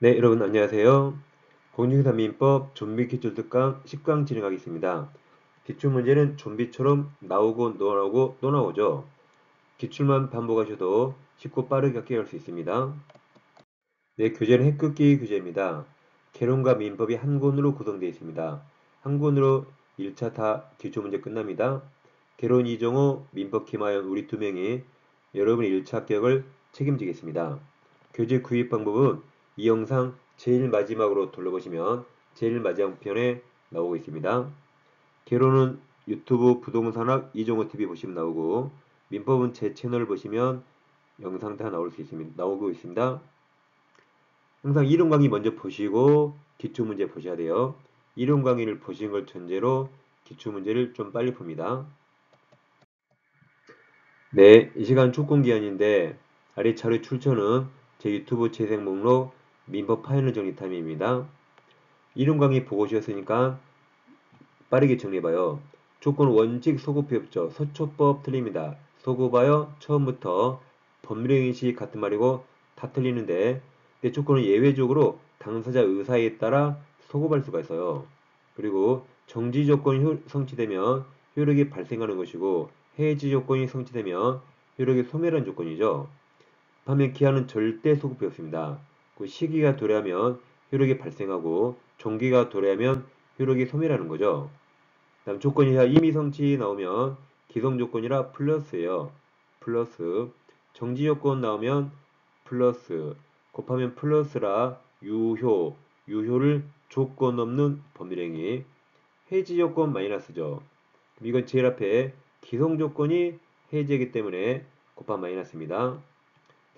네, 여러분 안녕하세요. 공중산민법 좀비 기출 특강 10강 진행하겠습니다. 기출문제는 좀비처럼 나오고 또 나오고 또 나오죠. 기출만 반복하셔도 쉽고 빠르게 합격할 수 있습니다. 네, 교재는 핵긋기 교재입니다. 개론과 민법이 한 권으로 구성되어 있습니다. 한 권으로 1차 다 기출문제 끝납니다. 개론 이정호, 민법 김하연 우리 두 명이 여러분의 1차 합격을 책임지겠습니다. 교재 구입 방법은 이 영상 제일 마지막으로 둘러보시면 제일 마지막 편에 나오고 있습니다. 개론은 유튜브 부동산학 이종호TV 보시면 나오고 민법은 제 채널 보시면 영상 다 나오고 있습니다. 항상 이론 강의 먼저 보시고 기출문제 보셔야 돼요. 이론 강의를 보신 걸 전제로 기출문제를 좀 빨리 풉니다. 네, 이 시간 조건기한인데 아래 자료 출처는 제 유튜브 재생 목록 민법 파일을 정리 타임입니다. 이론 강의 보고 오셨으니까 빠르게 정리해봐요. 조건 원칙 소급표였죠. 서초법 틀립니다. 소급하여 처음부터 법률행위시 같은 말이고 다 틀리는데 조건은 예외적으로 당사자 의사에 따라 소급할 수가 있어요. 그리고 정지 조건이 성취되면 효력이 발생하는 것이고 해지 조건이 성취되면 효력이 소멸한 조건이죠. 반면 기한은 절대 소급표였습니다. 그 시기가 도래하면 효력이 발생하고 종기가 도래하면 효력이 소멸하는 거죠. 다음 조건이야 이미 성취 나오면 기성 조건이라 플러스예요. 플러스 정지 조건 나오면 플러스 곱하면 플러스라 유효를 조건 없는 법률행위 해지 조건 마이너스죠. 그럼 이건 제일 앞에 기성 조건이 해제이기 때문에 곱한 마이너스입니다.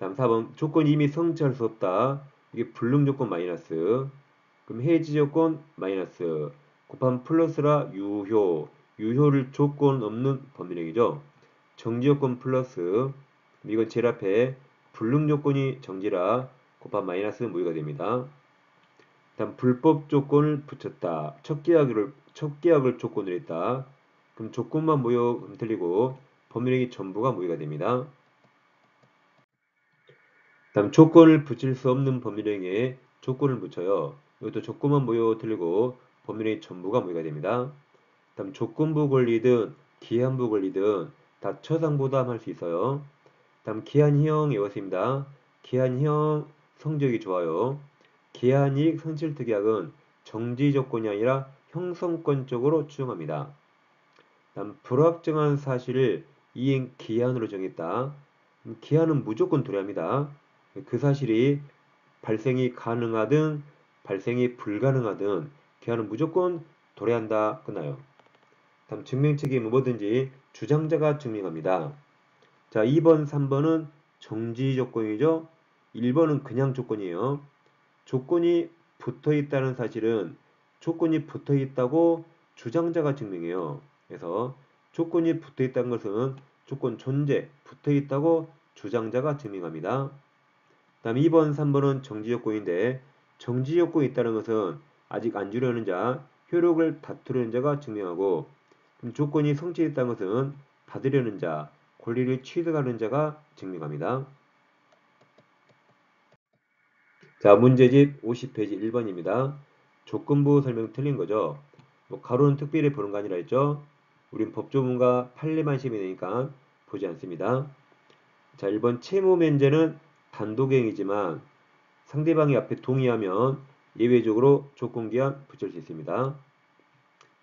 다음 4번 조건이 이미 성취할 수 없다. 이게 불능 조건 마이너스 그럼 해지 조건 마이너스 곱하면 플러스라 유효를 조건 없는 법률행위죠. 정지 조건 플러스 이건 제일 앞에 불능 조건이 정지라 곱한 마이너스 무효가 됩니다. 다음 불법 조건을 붙였다. 첫 계약을 조건으로 했다. 그럼 조건만 무효 틀리고 법률행위 전부가 무효가 됩니다. 다음 조건을 붙일 수 없는 법률행위에 조건을 붙여요. 이것도 조건만 무효 틀리고 법률행위 전부가 무효가 됩니다. 다음 조건부 권리든 기한부 권리든 다 처상보담 할 수 있어요. 다음 기한형 외웠습니다. 기한형 성적이 좋아요. 기한이익 선실특약은 정지 조건이 아니라 형성권적으로 추정합니다. 다음 불확정한 사실을 이행 기한으로 정했다. 기한은 무조건 도래합니다. 그 사실이 발생이 가능하든 발생이 불가능하든 기한은 무조건 도래한다. 끝나요. 다음 증명책임은 뭐든지 주장자가 증명합니다. 자, 2번, 3번은 정지 조건이죠. 1번은 그냥 조건이에요. 조건이 붙어 있다는 사실은 조건이 붙어 있다고 주장자가 증명해요. 그래서 조건이 붙어 있다는 것은 조건 존재, 붙어 있다고 주장자가 증명합니다. 다음 2번, 3번은 정지 조건인데 정지 조건이 있다는 것은 아직 안 주려는 자, 효력을 다투려는 자가 증명하고 그럼 조건이 성취했다는 것은 받으려는 자, 권리를 취득하는 자가 증명합니다. 자, 문제집 50페이지 1번입니다. 조건부 설명 틀린 거죠. 뭐 가로는 특별히 보는 거 아니라 했죠. 우린 법조문과 판례만 시험이 되니까 보지 않습니다. 자, 1번 채무 면제는 단독행위지만 상대방이 앞에 동의하면 예외적으로 조건기한 붙일 수 있습니다.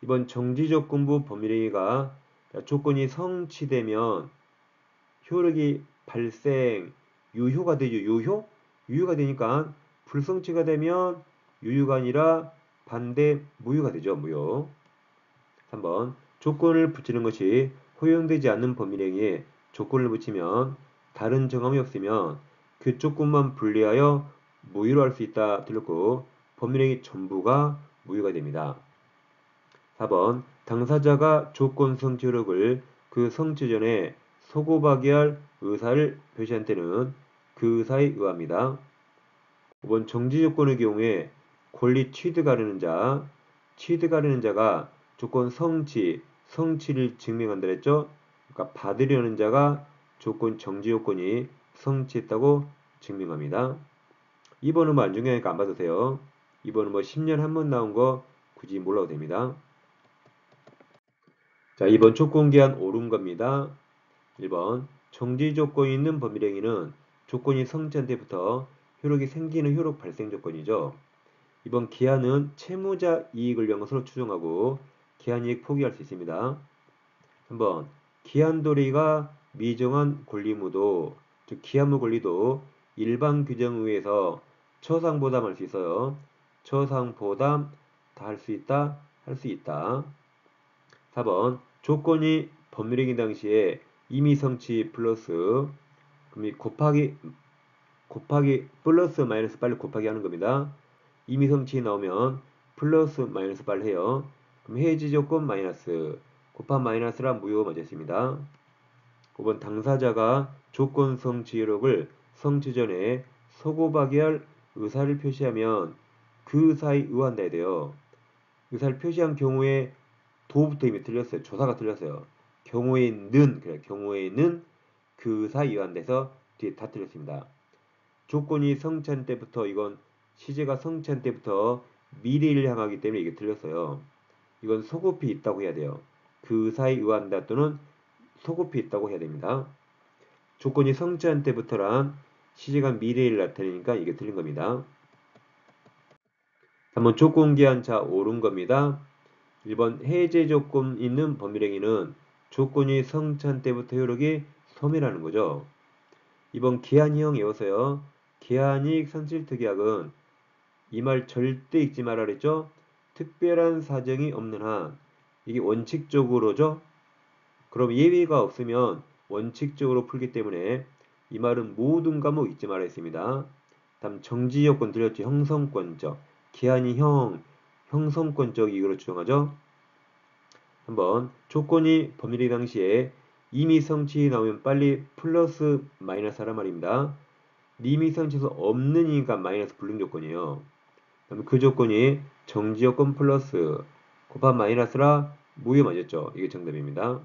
이번 정지조건부 법률행위가 조건이 성취되면 효력이 발생, 유효가 되죠. 유효가 되니까 불성취가 되면 유효가 아니라 반대 무효가 되죠. 무효. 3번 조건을 붙이는 것이 허용되지 않는 법률행위에 조건을 붙이면 다른 정함이 없으면 그 조건만 분리하여 무효로 할 수 있다. 틀렸고 법률행위 전부가 무효가 됩니다. 4번 당사자가 조건 성취 효력을 그 성취 전에 소급하게 할 의사를 표시한 때는 그 의사에 의합니다. 5번 정지 조건의 경우에 권리 취득하려는 자가 조건 성취를 증명한다 했죠. 그러니까 받으려는 자가 조건 정지 조건이 성취했다고 증명합니다. 2번은 뭐 안 중요하니까 안 봐도 돼요. 2번은 뭐 10년 한 번 나온 거 굳이 몰라도 됩니다. 자, 2번 조건기한 옳은 겁니다. 1번 정지 조건이 있는 법률행위는 조건이 성취한 때부터 효력이 생기는 효력 발생 조건이죠. 2번 기한은 채무자 이익을 위한 것으로 추정하고 기한 이익 포기할 수 있습니다. 3번 기한 도리가 미정한 권리무도 즉 기한무 권리도 일반 규정에 의해서 처상보담할 수 있어요. 처상보담 다 할 수 있다, 할 수 있다. 4번 조건이 법률행위 당시에 이미 성취 플러스 그럼 곱하기 플러스 마이너스 빨리 곱하기 하는 겁니다. 이미 성취 나오면 플러스 마이너스 빨리 해요. 그럼 해지 조건 마이너스 곱한 마이너스라 무효 맞았습니다. 5번 당사자가 조건 성취 효력을 성취 전에 서고하게 할 의사를 표시하면 그 의사에 의한다 해야 돼요. 의사를 표시한 경우에 도부터 이미 틀렸어요. 조사가 틀렸어요. 경우에는 그래 경우에는 그 의사에 의한다 해서 뒤에 다 틀렸습니다. 조건이 성취한 때부터 이건 시제가 성취한 때부터 미래를 향하기 때문에 이게 틀렸어요. 이건 소급이 있다고 해야 돼요. 그 의사에 의한다 또는 소급이 있다고 해야 됩니다. 조건이 성취한 때부터란 시제가 미래를 나타내니까 이게 틀린 겁니다. 한번 조건기한 자 옳은 겁니다. 1번 해제 조건 있는 법률행위는 조건이 성취한 때부터 효력이 소멸하는 거죠. 2번 기한이형 외워서요. 기한이익 선실특약은 이 말 절대 읽지 말아 그랬죠. 특별한 사정이 없는 한 이게 원칙적으로죠. 그럼 예외가 없으면 원칙적으로 풀기 때문에 이 말은 모든 과목 잊지 말아 했습니다. 다음 정지요건 들렸죠. 형성권적 기한이 형성권적 이유로 추정하죠. 한번 조건이 법률의 당시에 이미 성취 나오면 빨리 플러스 마이너스 하란 말입니다. 이미 성취에서 없는 이니까 마이너스 불능 조건이에요. 그다음에 그 조건이 정지요건 플러스 곱한 마이너스라 무효 맞았죠. 이게 정답입니다.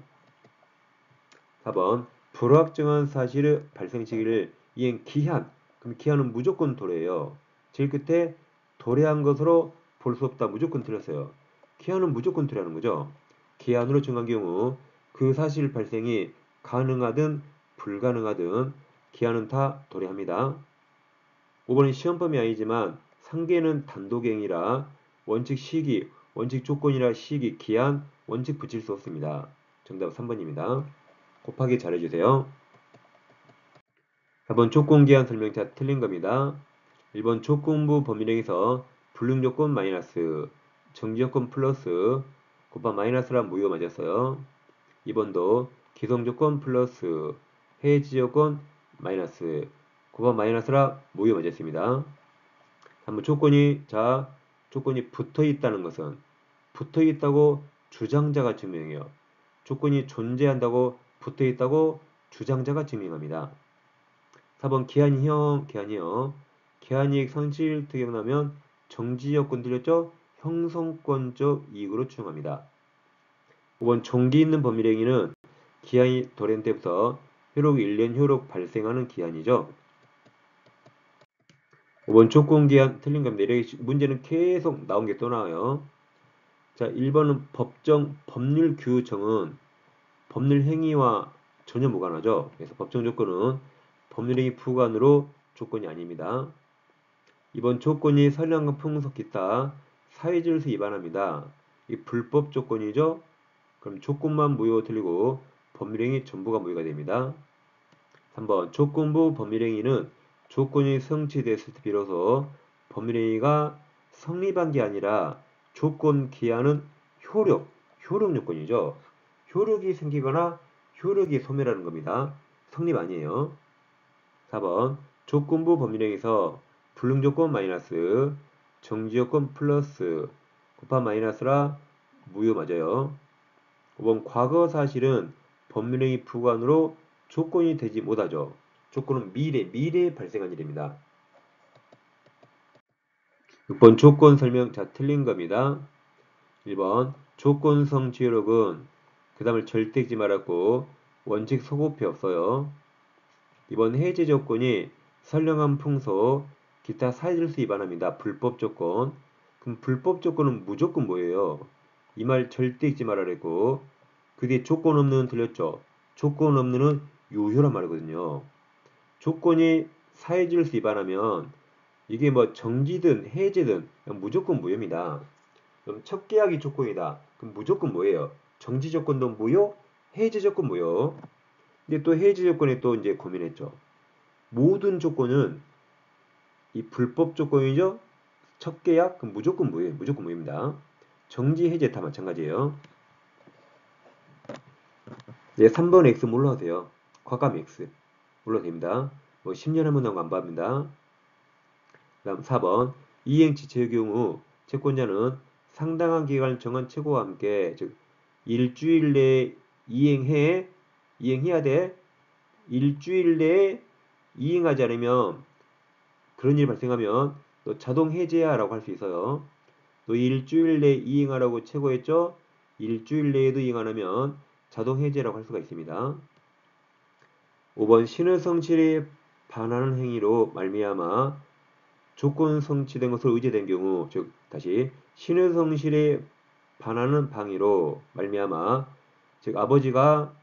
4번 불확정한 사실의 발생 시기를 이행 기한 그럼 기한은 무조건 도래예요. 제일 끝에 도래한 것으로 볼 수 없다 무조건 틀렸어요. 기한은 무조건 도래하는 거죠. 기한으로 정한 경우 그 사실 발생이 가능하든 불가능하든 기한은 다 도래합니다. 5번은 시험범위 아니지만 상계는 단독행위라 원칙 시기, 원칙 조건이라 시기, 기한, 원칙 붙일 수 없습니다. 정답 3번입니다. 곱하기 잘해주세요. 4번 조건기한 설명자 틀린 겁니다. 1번 조건부 법률행위에서 불능조건 마이너스, 정지조건 플러스, 곱한 마이너스란 무효 맞았어요. 2번도 기성조건 플러스, 해지조건 마이너스, 곱한 마이너스라 무효 맞았습니다. 3번 조건이 붙어있다는 것은 붙어있다고 주장자가 증명해요. 조건이 존재한다고 붙어있다고 주장자가 증명합니다. 4번 기한이요. 기한이익 상실 특약나면 정지요건 들렸죠? 형성권적 이익으로 추정합니다. 5번 종기 있는 법률행위는 기한이 도래한 때부터 효력 1년 효력 발생하는 기한이죠. 5번 조건기한 틀린 겁니다. 이렇게 문제는 계속 나온 게 또 나와요. 자, 1번은 법률 규정은 법률 행위와 전혀 무관하죠. 그래서 법정 조건은 법률 행위 부관으로 조건이 아닙니다. 이번 조건이 선량한 풍속 기타 사회질서 위반합니다. 이 불법 조건이죠. 그럼 조건만 무효 틀리고 법률행위 전부가 무효가 됩니다. 3번 조건부 법률행위는 조건이 성취됐을 때 비로소 법률행위가 성립한 게 아니라 조건 기한은 효력 요건이죠. 효력이 생기거나 효력이 소멸하는 겁니다. 성립 아니에요. 4번 조건부 법률행위에서 불능조건 마이너스 정지조건 플러스 곱한 마이너스라 무효 맞아요. 5번 과거 사실은 법률행위 부관으로 조건이 되지 못하죠. 조건은 미래에 발생한 일입니다. 6번 조건 설명 자 틀린 겁니다. 1번 조건 성취효력은 그 다음을 절대 읽지 말았고 원칙 소급이 없어요. 2번 해제 조건이 선량한 풍속 기타 사회질서 위반합니다. 불법 조건. 그럼 불법 조건은 무조건 뭐예요? 이 말 절대 잊지 말아야 했고 그 뒤에 조건 없는 틀렸죠? 조건 없는은 유효란 말이거든요. 조건이 사회질서 위반하면 이게 뭐 정지든 해제든 무조건 무효입니다. 그럼 첫 계약이 조건이다. 그럼 무조건 뭐예요? 정지 조건도 무효, 해제 조건 무효. 근데 또 해제 조건에 또 이제 고민했죠. 모든 조건은 이 불법 조건이죠. 첫 계약 그럼 무조건 무효, 무조건 무효입니다. 정지 해제 다 마찬가지예요. 이제 3번 X 몰라도 돼요. 과감 X 몰라도 됩니다. 뭐 10년 한번 나온 거안 봐합니다. 다음 4번 이행지체의 경우 채권자는 상당한 기간을 정한 최고와 함께 즉 일주일 내에 이행해야 돼. 일주일 내에 이행하지 않으면 그런 일이 발생하면 너 자동 해제야 라고 할 수 있어요. 너 일주일 내에 이행하라고 최고했죠? 일주일 내에도 이행 안 하면 자동 해제라고 할 수가 있습니다. 5번 신의 성질에 반하는 행위로 말미암아 조건 성취된 것으로 의제된 경우 즉 다시 신의 성질에 반하는 방위로 말미암아 즉 아버지가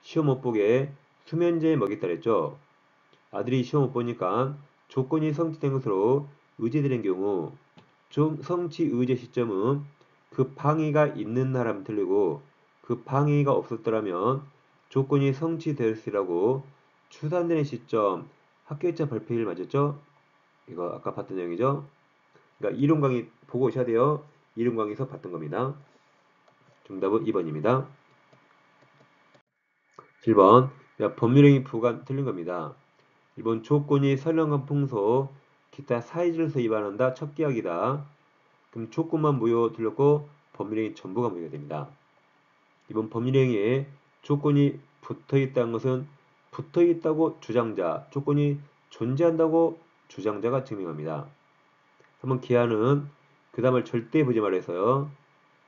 시험 못 보게 수면제 먹였다 그랬죠. 아들이 시험 못 보니까 조건이 성취된 것으로 의제되는 경우 성취 의제 시점은 그 방위가 있는 날하면 틀리고 그 방위가 없었더라면 조건이 성취되었으라고 추산되는 시점 학교일자 발표일 맞았죠? 이거 아까 봤던 내용이죠? 그러니까 이론 강의 보고 오셔야 돼요. 이론 강의에서 봤던 겁니다. 정답은 2번입니다. 7번 법률행위 부관 틀린 겁니다. 1번 조건이 선량한 풍소 기타 사회질서 위반한다. 첫 계약이다. 그럼 조건만 무효 틀렸고 법률행위 전부가 무효가 됩니다. 이번 법률행위에 조건이 붙어있다는 것은 붙어있다고 주장자, 조건이 존재한다고 주장자가 증명합니다. 한번 기한은 그 다음을 절대 보지 말아서요.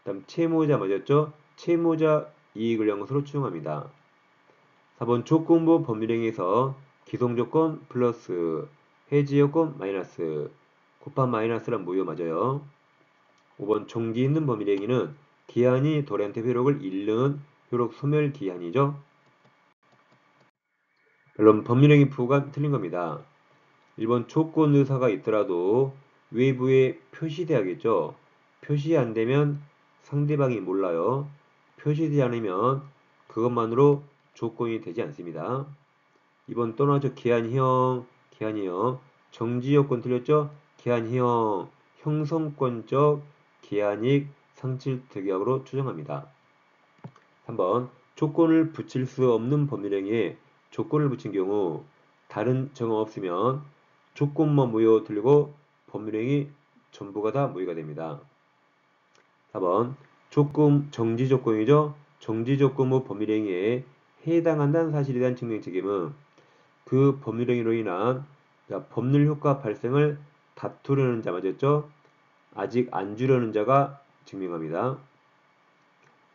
다음 채무자 맞았죠? 채무자 이익을 한 것으로 추정합니다. 4번 조건부 법률행위에서 기성조건 플러스 해지요건 마이너스 곱한 마이너스란 무효 맞아요. 5번 종지 있는 법률행위는 기한이 도래한테 효력을 잃는 효력 소멸 기한이죠. 물론 법률행위 부가 틀린 겁니다. 1번 조건 의사가 있더라도 외부에 표시돼야겠죠. 표시 안 되면 상대방이 몰라요. 표시되지 않으면 그것만으로 조건이 되지 않습니다. 2번 떠나죠. 기한형, 정지요건 틀렸죠? 기한형, 형성권적 기한익 상실특약으로 추정합니다. 3번 조건을 붙일 수 없는 법률행위에 조건을 붙인 경우 다른 정황 없으면 조건만 무효 틀리고 법률행위 전부가 다 무효가 됩니다. 4번 조건 정지조건이죠. 정지조건 법률행위에 해당한다는 사실에 대한 증명 책임은 그 법률행위로 인한 법률효과 발생을 다투려는 자 맞았죠? 아직 안 주려는 자가 증명합니다.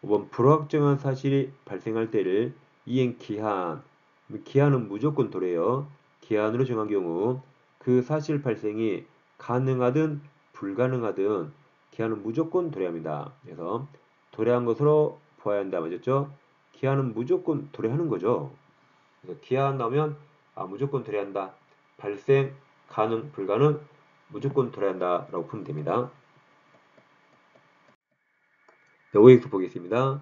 5번 불확정한 사실이 발생할 때를 이행기한 기한은 무조건 도래요. 기한으로 정한 경우 그 사실 발생이 가능하든 불가능하든 기한은 무조건 도래합니다. 그래서 도래한 것으로 보아야 한다 맞았죠? 기한은 무조건 도래하는 거죠. 그래서 기한 나오면 무조건 도래한다. 발생, 가능, 불가능 무조건 도래한다 라고 풀면 됩니다. OX 보겠습니다.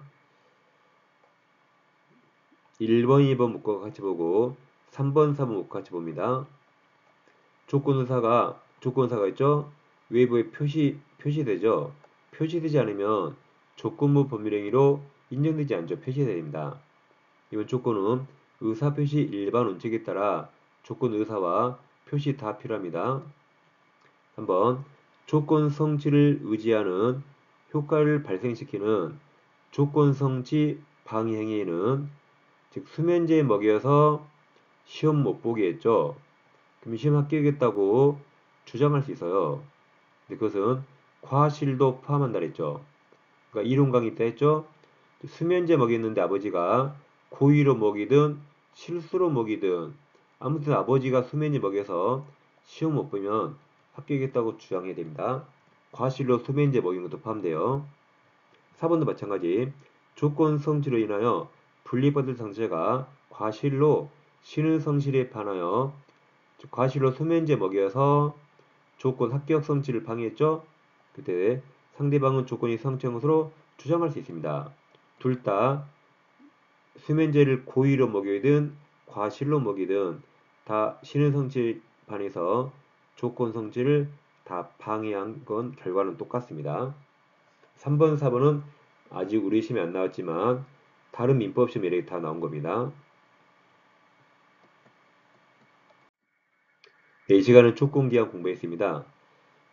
1번, 2번 묶어 같이 보고 3번, 4번 묶어 같이 봅니다. 조건사가 있죠? 외부에 표시되죠? 표시되지 않으면 조건부 법률행위로 인정되지 않죠? 표시해야 됩니다. 이번 조건은 의사표시 일반 원칙에 따라 조건 의사와 표시 다 필요합니다. 3번 조건 성취를 의지하는 효과를 발생시키는 조건 성취 방해 행위는 즉 수면제 먹여서 시험 못 보게 했죠. 그럼 시험 합격했다고 주장할 수 있어요. 근데 그것은 과실도 포함한다 그랬죠. 그러니까 이론 강의 때 했죠. 수면제 먹였는데 아버지가 고의로 먹이든 실수로 먹이든 아무튼 아버지가 수면제 먹여서 시험 못 보면 합격했다고 주장해야 됩니다. 과실로 소면제 먹인 것도 포함돼요. 4번도 마찬가지. 조건 성질로 인하여 분리받을 상자가 과실로 신의 성질에 반하여 과실로 소면제 먹여서 조건 합격 성질을 방해했죠. 그때 상대방은 조건이 성취한 것으로 주장할 수 있습니다. 둘 다 수면제를 고의로 먹이든 과실로 먹이든 다 신의 성질 반해서 조건 성질을 다 방해한 건 결과는 똑같습니다. 3번, 4번은 아직 우리 시험에 안 나왔지만 다른 민법 시험에 이렇게 다 나온 겁니다. 이 시간은 조건기한 공부했습니다.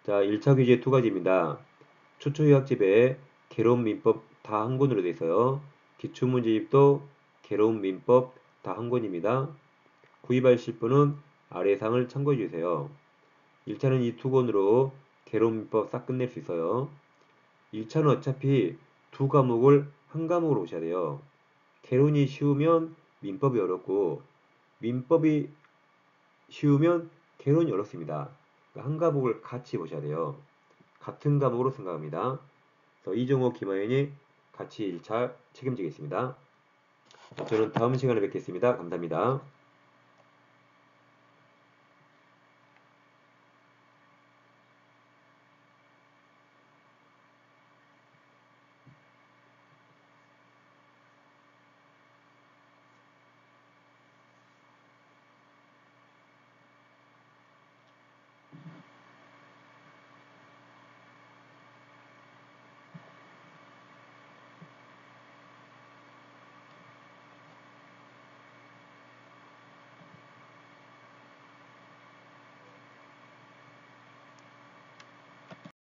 자, 1차 퀴즈 두 가지입니다. 초초유학집에 개론 민법 다 한 권으로 되어 있어요. 기출문제집도 개론 민법 다 한 권입니다. 구입하실 분은 아래 상을 참고해 주세요. 1차는 이 두 권으로 개론 민법 싹 끝낼 수 있어요. 1차는 어차피 두 과목을 한 과목으로 오셔야 돼요. 개론이 쉬우면 민법이 어렵고 민법이 쉬우면 개론이 어렵습니다. 그러니까 한 과목을 같이 보셔야 돼요. 같은 과목으로 생각합니다. 그래서 이종호, 김하연이 같이 1차 책임지겠습니다. 저는 다음 시간에 뵙겠습니다. 감사합니다.